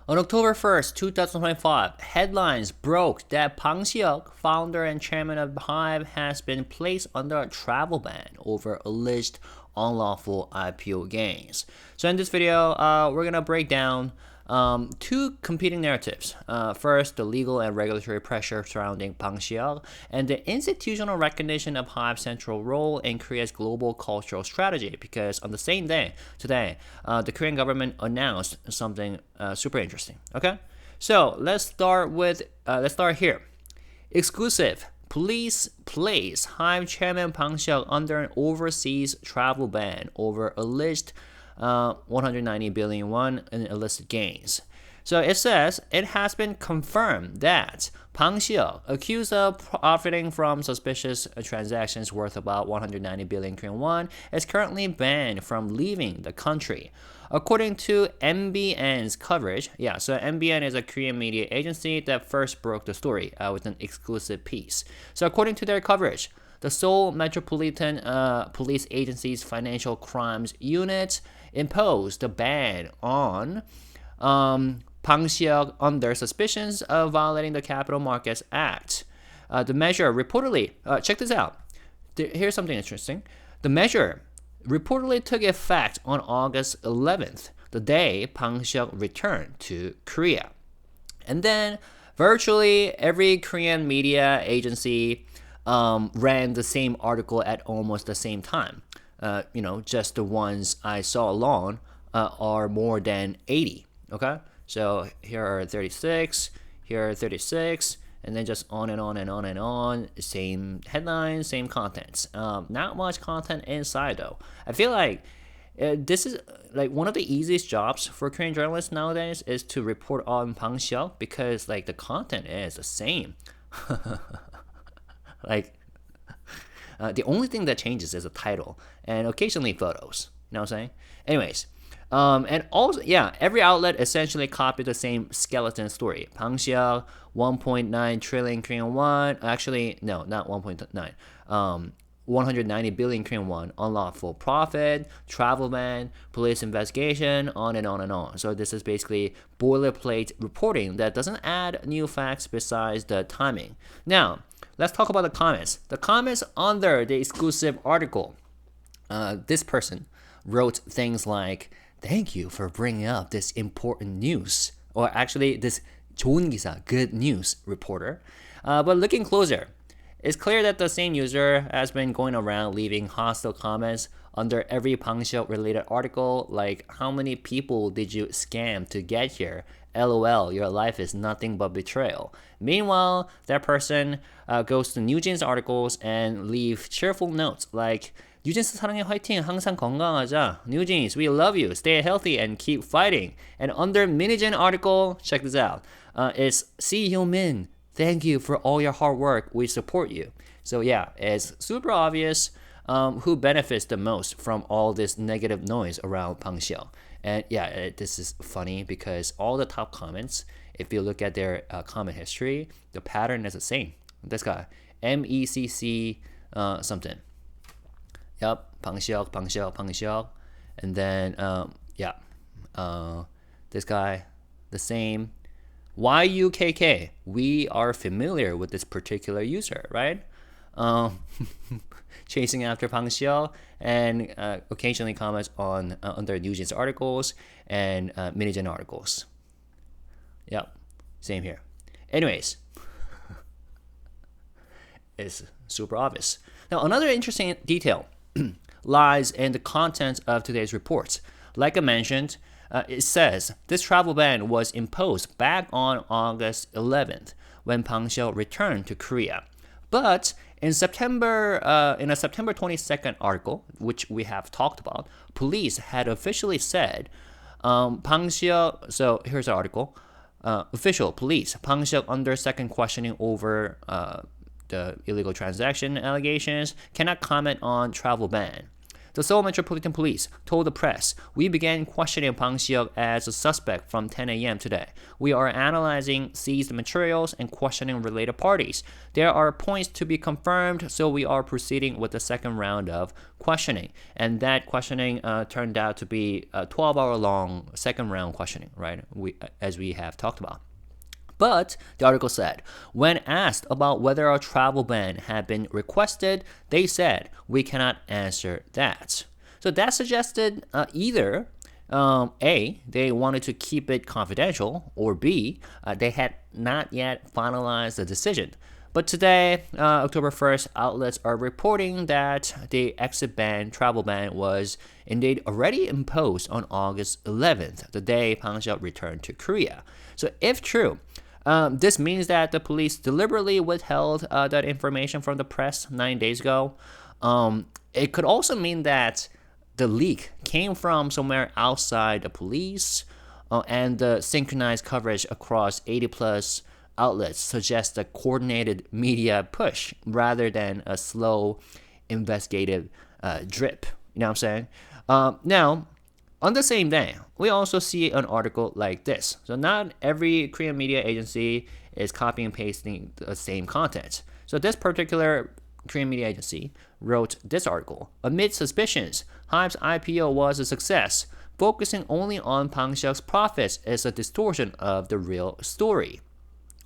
On October 1st, 2025, headlines broke that Bang Si-hyuk, founder and chairman of HYBE, has been placed under a travel ban over alleged unlawful IPO gains. So in this video, we're gonna break down two competing narratives. First, the legal and regulatory pressure surrounding Bang Si-hyuk, and the institutional recognition of HYBE's central role in Korea's global cultural strategy. Because on the same day today, the Korean government announced something super interesting. Okay, so let's start here. Exclusive. Police place HYBE chairman Bang Si-hyuk under an overseas travel ban over alleged 190 billion won in illicit gains. So it says it has been confirmed that Bang Si-hyuk, accused of profiting from suspicious transactions worth about 190 billion Korean won, is currently banned from leaving the country. According to MBN's coverage, so MBN is a Korean media agency that first broke the story with an exclusive piece. So according to their coverage, the Seoul Metropolitan Police Agency's Financial Crimes Unit imposed a ban on Bang Si-hyuk under suspicions of violating the Capital Markets Act. The measure reportedly, check this out. Here's something interesting. The measure reportedly took effect on August 11th, the day Bang Si-hyuk returned to Korea. And then virtually every Korean media agency ran the same article at almost the same time. Just the ones I saw alone are more than 80. Okay, so here are 36, here are 36, and then just on and on and on and on. Same headlines, same contents. Not much content inside though. I feel like this is like one of the easiest jobs for Korean journalists nowadays is to report on Bang Si-hyuk because like the content is the same. The only thing that changes is the title and occasionally photos. You know what I'm saying? Anyways, and also, every outlet essentially copied the same skeleton story. Bang Si-hyuk, 1.9 trillion Korean won. Actually, no, not 1.9. 190 billion Korean won, unlawful profit, travel ban, police investigation, on and on and on. So this is basically boilerplate reporting that doesn't add new facts besides the timing. Now, let's talk about the comments. The comments under the exclusive article. This person wrote things like, "Thank you for bringing up this important news," or actually this 좋은 기사, good news reporter. But looking closer, it's clear that the same user has been going around leaving hostile comments under every Bang Si-hyuk related article, like "How many people did you scam to get here? LOL, your life is nothing but betrayal." Meanwhile, that person goes to New진's articles and leave cheerful notes like "뉴진스 사랑해 화이팅, 항상 건강하자. Newjeans, we love you. Stay healthy and keep fighting." And under Minijin article, check this out. It's CEO Min. "Thank you for all your hard work. We support you." So it's super obvious who benefits the most from all this negative noise around Bang Si-hyuk. And this is funny because all the top comments, if you look at their comment history, the pattern is the same. This guy, MECC something. Bang Si-hyuk, Bang Si-hyuk, Bang Si-hyuk. And then, this guy, the same. YUKK, we are familiar with this particular user, right? Chasing after Bang Si-hyuk, and occasionally comments on under News's articles and Minijin articles. Same here. Anyways, it's super obvious. Now, another interesting detail lies in the content of today's reports. Like I mentioned, it says this travel ban was imposed back on August 11th when Bang Si-hyuk returned to Korea. But in a September 22nd article, which we have talked about, police had officially said Bang Si-hyuk. So here's the article. Official police, Bang Si-hyuk under second questioning over the illegal transaction allegations, cannot comment on travel ban. The Seoul Metropolitan Police told the press, "We began questioning Bang Si-hyuk as a suspect from 10 a.m. today. We are analyzing seized materials and questioning related parties. There are points to be confirmed, so we are proceeding with the second round of questioning." And that questioning turned out to be a 12-hour-long second round questioning, right? As we have talked about. But, the article said, when asked about whether a travel ban had been requested, they said, "We cannot answer that." So that suggested either A, they wanted to keep it confidential, or B, they had not yet finalized the decision. But today, October 1st, outlets are reporting that the exit ban, travel ban, was indeed already imposed on August 11th, the day Bang Si-hyuk returned to Korea. So if true, this means that the police deliberately withheld that information from the press 9 days ago. It could also mean that the leak came from somewhere outside the police, and the synchronized coverage across 80-plus outlets suggests a coordinated media push rather than a slow investigative drip. You know what I'm saying? Now, on the same day, we also see an article like this. So not every Korean media agency is copying and pasting the same content. So this particular Korean media agency wrote this article. Amid suspicions, HYBE's IPO was a success. Focusing only on Bang Si-hyuk's profits is a distortion of the real story.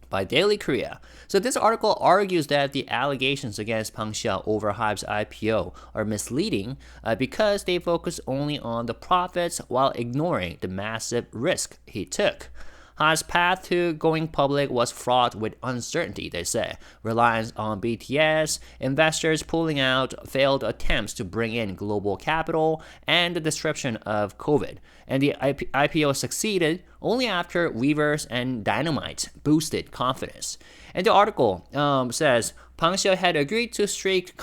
By Daily Korea. So this article argues that the allegations against Bang Si-hyuk over HYBE's IPO are misleading because they focus only on the profits while ignoring the massive risk he took. HYBE's path to going public was fraught with uncertainty, they say. Reliance on BTS, investors pulling out, failed attempts to bring in global capital, and the disruption of COVID. And the IPO succeeded only after Weavers and Dynamite boosted confidence. And the article says, Bang Si-hyuk had agreed to strict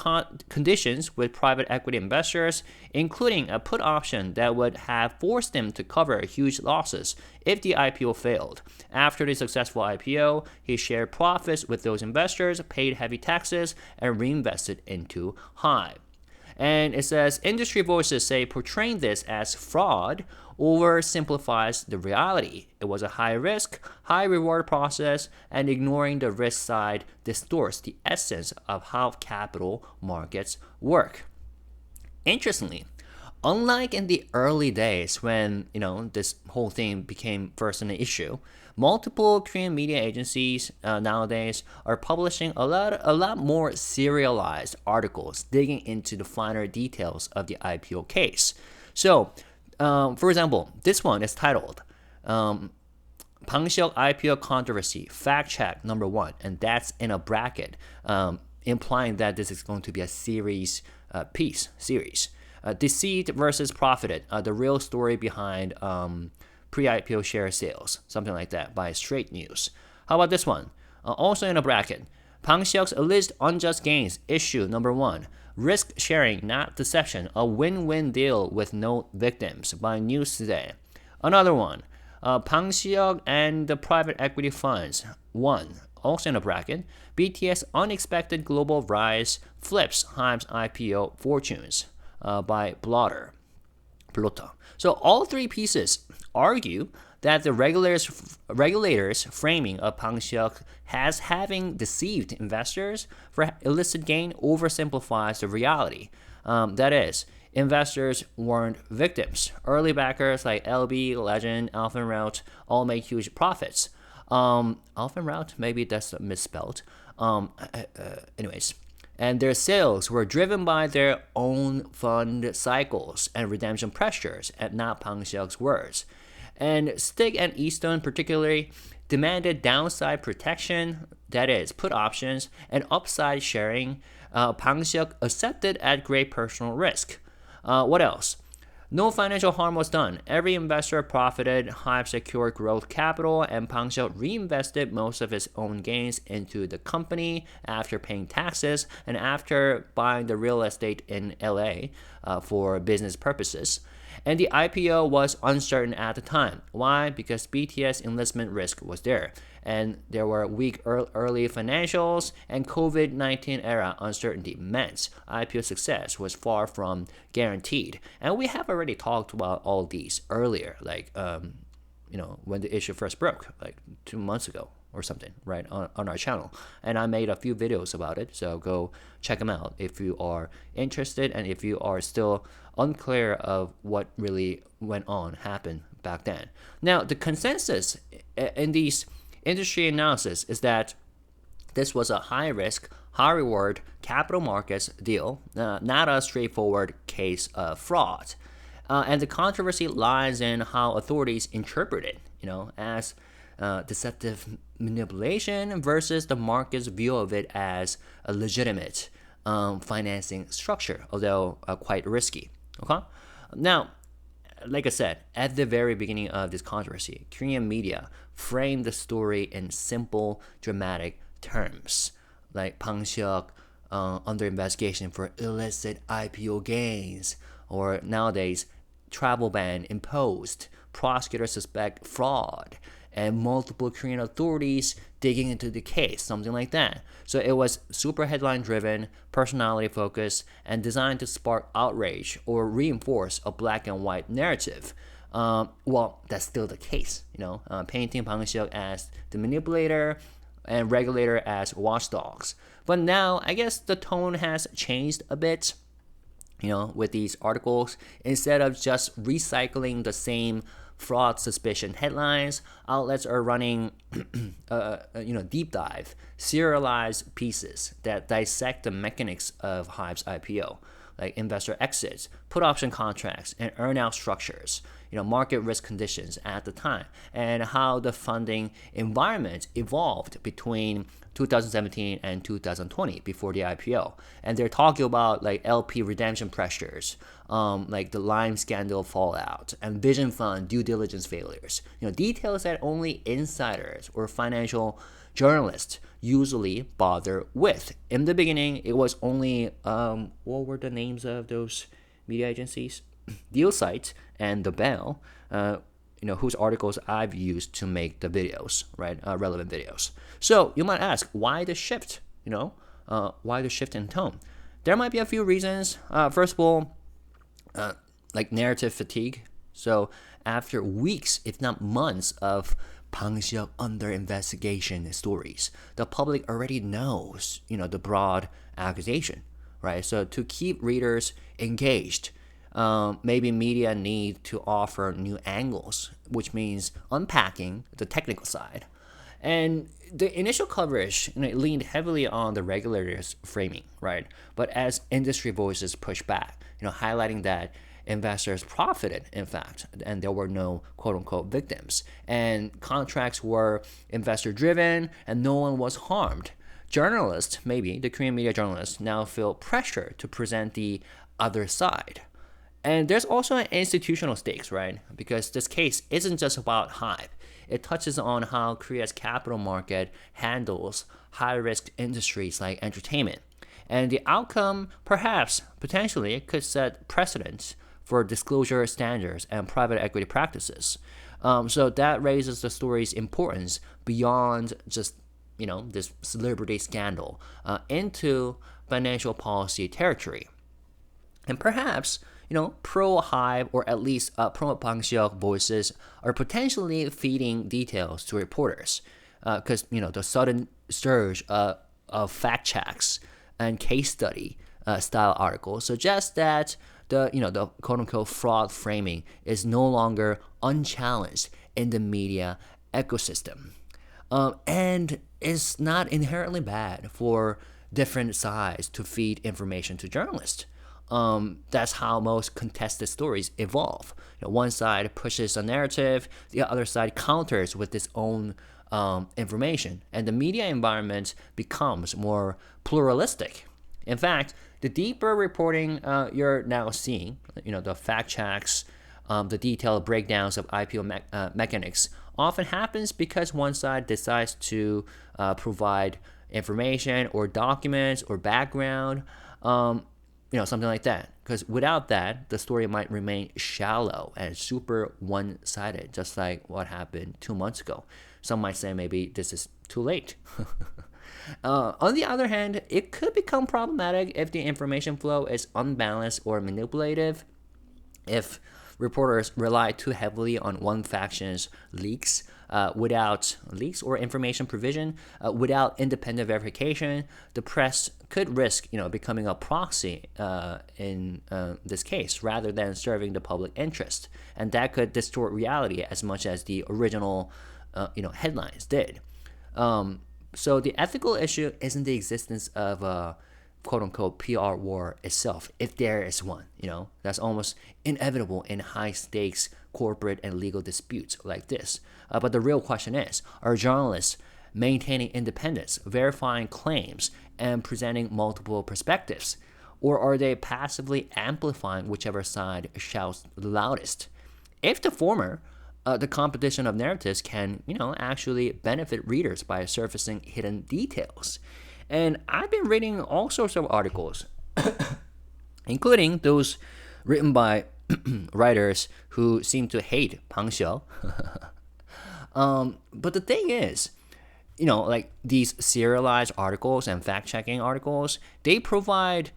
conditions with private equity investors, including a put option that would have forced him to cover huge losses if the IPO failed. After the successful IPO, he shared profits with those investors, paid heavy taxes, and reinvested into HYBE. And it says, industry voices say portraying this as fraud oversimplifies the reality. It was a high-risk, high-reward process, and ignoring the risk side distorts the essence of how capital markets work. Interestingly, unlike in the early days when this whole thing became first an issue, multiple Korean media agencies nowadays are publishing a lot more serialized articles digging into the finer details of the IPO case. So, for example, this one is titled Bang Si-hyuk IPO Controversy Fact Check Number 1, and that's in a bracket, implying that this is going to be a series. Deceived versus profited, the real story behind pre-IPO share sales, something like that, by Straight News. How about this one? Also in a bracket, Bang Si-hyuk's alleged unjust gains, issue number 1, risk sharing, not deception, a win-win deal with no victims, by News Today. Another one, Bang Si-hyuk and the private equity funds, 1, also in a bracket, BTS unexpected global rise flips HYBE's IPO fortunes, by Blotter. So all three pieces argue that the regulators' framing of Bang Si-hyuk as having deceived investors for illicit gain oversimplifies the reality. That is, investors weren't victims. Early backers like LB, Legend, Alphenrout all made huge profits. Alphenrout, maybe that's misspelled. Anyways. And their sales were driven by their own fund cycles and redemption pressures, and not Bang Si-hyuk's words. And Stig and Easton particularly demanded downside protection, that is, put options, and upside sharing. Bang Si-hyuk accepted at great personal risk. What else? No financial harm was done. Every investor profited, HYBE secured growth capital, and Bang Si-hyuk reinvested most of his own gains into the company after paying taxes and after buying the real estate in LA for business purposes. And the IPO was uncertain at the time. Why? Because BTS enlistment risk was there, and there were weak early financials, and COVID-19 era uncertainty meant IPO success was far from guaranteed. And we have already talked about all these earlier, like when the issue first broke, like 2 months ago or something, right, on our channel. And I made a few videos about it, so go check them out if you are interested and if you are still unclear of what really happened back then. Now, the consensus in these industry analysis is that this was a high risk, high reward capital markets deal, not a straightforward case of fraud. And the controversy lies in how authorities interpret it, as deceptive manipulation versus the market's view of it as a legitimate financing structure, although quite risky. Okay? Now, like I said, at the very beginning of this controversy, Korean media framed the story in simple, dramatic terms, like Bang Si-hyuk under investigation for illicit IPO gains, or nowadays, travel ban imposed, prosecutors suspect fraud, and multiple Korean authorities digging into the case, something like that. So it was super headline driven, personality focused, and designed to spark outrage or reinforce a black and white narrative. Well, that's still the case, painting Bang Si-hyuk as the manipulator and regulator as watchdogs. But now, I guess the tone has changed a bit, with these articles. Instead of just recycling the same fraud suspicion headlines, outlets are running deep dive, serialized pieces that dissect the mechanics of HYBE's IPO, like investor exits, put option contracts, and earnout structures, market risk conditions at the time, and how the funding environment evolved between 2017 and 2020 before the IPO. And they're talking about like LP redemption pressures, like the Lime scandal fallout, and Vision Fund due diligence failures. Details that only insiders or financial journalists usually bother with. In the beginning, it was only what were the names of those media agencies? Deal Site and The Bell, whose articles I've used to make the videos, right? Relevant videos. So you might ask, why the shift? Why the shift in tone? There might be a few reasons. First of all, like narrative fatigue. So after weeks, if not months, of Bang Si-hyuk under investigation stories, the public already knows, the broad accusation, right? So to keep readers engaged, maybe media need to offer new angles, which means unpacking the technical side. And the initial coverage leaned heavily on the regulators' framing, right? But as industry voices pushed back, highlighting that investors profited, in fact, and there were no quote-unquote victims, and contracts were investor-driven, and no one was harmed. Journalists, maybe the Korean media journalists, now feel pressure to present the other side. And there's also an institutional stakes, right? Because this case isn't just about HYBE. It touches on how Korea's capital market handles high-risk industries like entertainment. And the outcome, perhaps, potentially, could set precedents for disclosure standards and private equity practices. So that raises the story's importance beyond just, this celebrity scandal into financial policy territory. And perhaps, pro-HYBE or at least pro-Bang Si-hyuk voices are potentially feeding details to reporters. Because, the sudden surge of fact checks and case study style articles suggest that the quote-unquote fraud framing is no longer unchallenged in the media ecosystem. And it's not inherently bad for different sides to feed information to journalists. That's how most contested stories evolve. One side pushes a narrative, the other side counters with its own information, and the media environment becomes more pluralistic. In fact, the deeper reporting you're now seeing, the fact checks, the detailed breakdowns of IPO mechanics, often happens because one side decides to provide information or documents or background. something like that. Because without that, the story might remain shallow and super one-sided, just like what happened 2 months ago. Some might say maybe this is too late. On the other hand, it could become problematic if the information flow is unbalanced or manipulative. If reporters rely too heavily on one faction's leaks without leaks or information provision without independent verification, the press could risk becoming a proxy in this case rather than serving the public interest, and that could distort reality as much as the original headlines did. So the ethical issue isn't the existence of a quote-unquote PR war itself, if there is one. That's almost inevitable in high-stakes corporate and legal disputes like this. But the real question is, are journalists maintaining independence, verifying claims, and presenting multiple perspectives? Or are they passively amplifying whichever side shouts the loudest? If the former, the competition of narratives can, actually benefit readers by surfacing hidden details. And I've been reading all sorts of articles, including those written by writers who seem to hate Bang Si-hyuk. But the thing is, like these serialized articles and fact-checking articles, they provide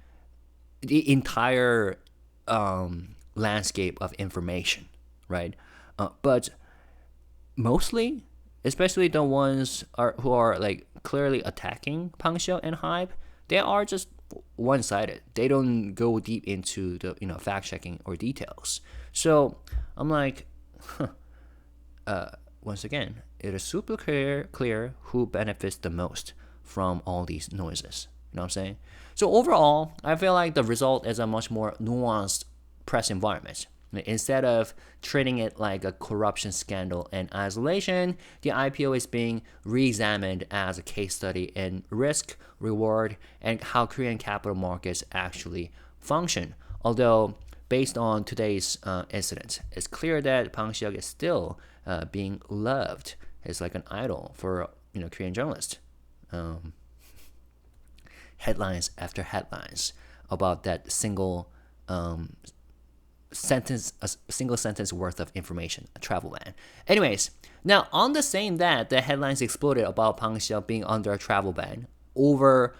the entire landscape of information, right? But mostly, especially the ones who are like clearly attacking Bang Si-hyuk and HYBE, they are just one-sided. They don't go deep into the fact-checking or details. So I'm like, once again, it is super clear who benefits the most from all these noises. You know what I'm saying? So overall, I feel like the result is a much more nuanced press environment. Instead of treating it like a corruption scandal in isolation, the IPO is being re-examined as a case study in risk, reward, and how Korean capital markets actually function. Although, based on today's incident, it's clear that Bang Si-hyuk is still being loved as like an idol for Korean journalists. Headlines after headlines about that single single sentence worth of information, a travel ban. Anyways, now on the same that the headlines exploded about Bang Si-hyuk being under a travel ban over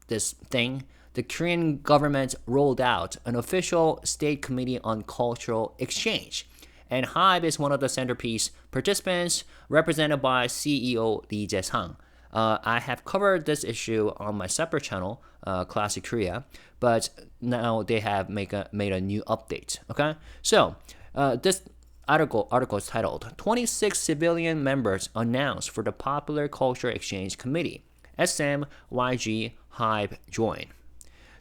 this thing, the Korean government rolled out an official state committee on cultural exchange, and HYBE is one of the centerpiece participants, represented by CEO Lee Jae-sang. I have covered this issue on my separate channel, Classic Korea, but now they have made a new update. Okay, so this article is titled 26 civilian members announced for the Popular Culture Exchange Committee. SMYG HYBE join.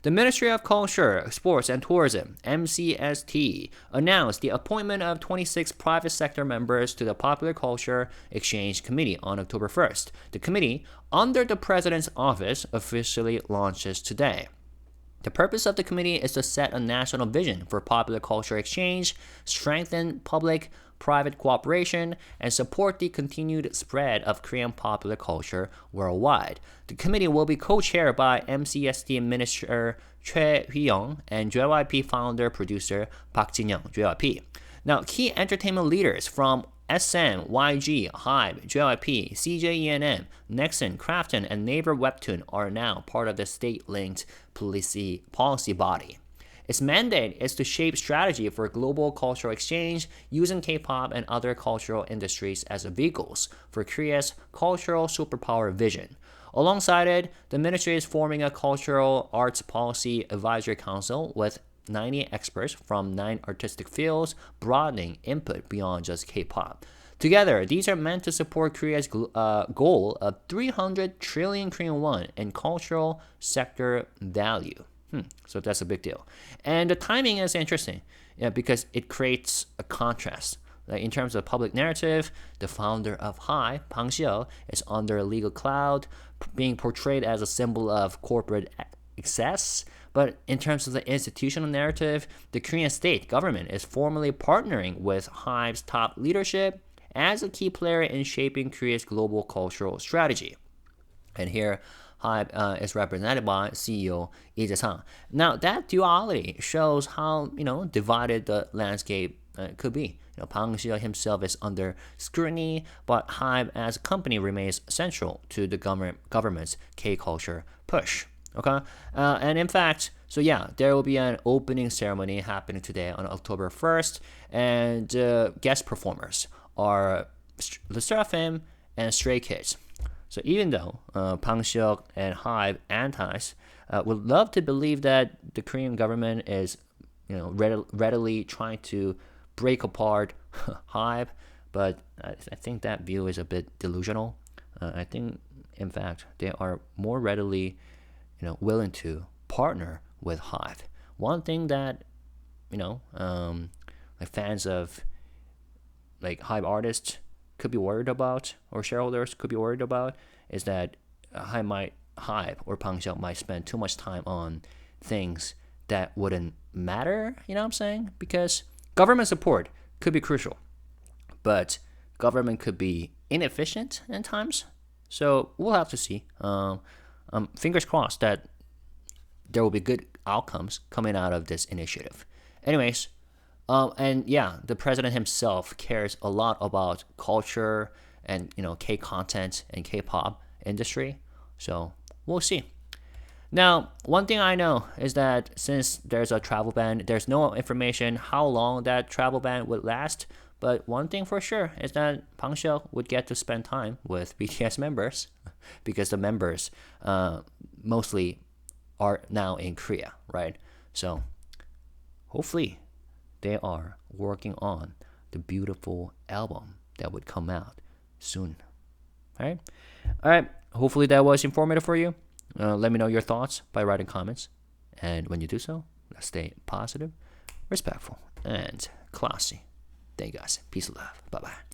The Ministry of Culture, Sports and Tourism, MCST, announced the appointment of 26 private sector members to the Popular Culture Exchange Committee on October 1st. The committee, under the President's office, officially launches today. The purpose of the committee is to set a national vision for popular culture exchange, strengthen public-private cooperation, and support the continued spread of Korean popular culture worldwide. The committee will be co-chaired by MCST Minister Choi Hee-young and JYP founder-producer Park Jin-young, JYP. Now, key entertainment leaders from SM, YG, HYBE, JYP, CJENM, Nexon, Krafton, and Naver Webtoon are now part of the state-linked policy body. Its mandate is to shape strategy for global cultural exchange using K-pop and other cultural industries as vehicles for Korea's cultural superpower vision. Alongside it, the ministry is forming a cultural arts policy advisory council with 90 experts from 9 artistic fields, broadening input beyond just K-pop. Together, these are meant to support Korea's goal of 300 trillion Korean won in cultural sector value. So that's a big deal. And the timing is interesting because it creates a contrast. Like in terms of public narrative, the founder of HYBE, Bang Si-hyuk, is under a legal cloud, being portrayed as a symbol of corporate excess. But in terms of the institutional narrative, the Korean state government is formally partnering with HYBE's top leadership as a key player in shaping Korea's global cultural strategy. And here, HYBE is represented by CEO Lee Jae-sang. Now, that duality shows how divided the landscape could be. Bang Si-hyuk himself is under scrutiny, but HYBE as a company remains central to the government's KCulture push. Okay, and in fact, so yeah, there will be an opening ceremony happening today on October 1st, and guest performers are the Seraphim and Stray Kids. So even though Bang Si-hyuk and HYBE antis would love to believe that the Korean government is readily trying to break apart HYBE, but I think that view is a bit delusional. I think, in fact, they are more readily willing to partner with HYBE. One thing that like fans of like HYBE artists could be worried about, or shareholders could be worried about, is that HYBE or Bang Si-hyuk might spend too much time on things that wouldn't matter. You know what I'm saying? Because government support could be crucial, but government could be inefficient in times. So we'll have to see. Fingers crossed that there will be good outcomes coming out of this initiative. Anyways, and yeah, the president himself cares a lot about culture and K content and K-pop industry. So we'll see. Now, one thing I know is that since there's a travel ban, there's no information how long that travel ban would last. But one thing for sure is that Bang Si-hyuk would get to spend time with BTS members because the members mostly are now in Korea, right? So hopefully they are working on the beautiful album that would come out soon. All right. Hopefully that was informative for you. Let me know your thoughts by writing comments. And when you do so, let's stay positive, respectful, and classy. Thank you guys. Peace and love. Bye-bye.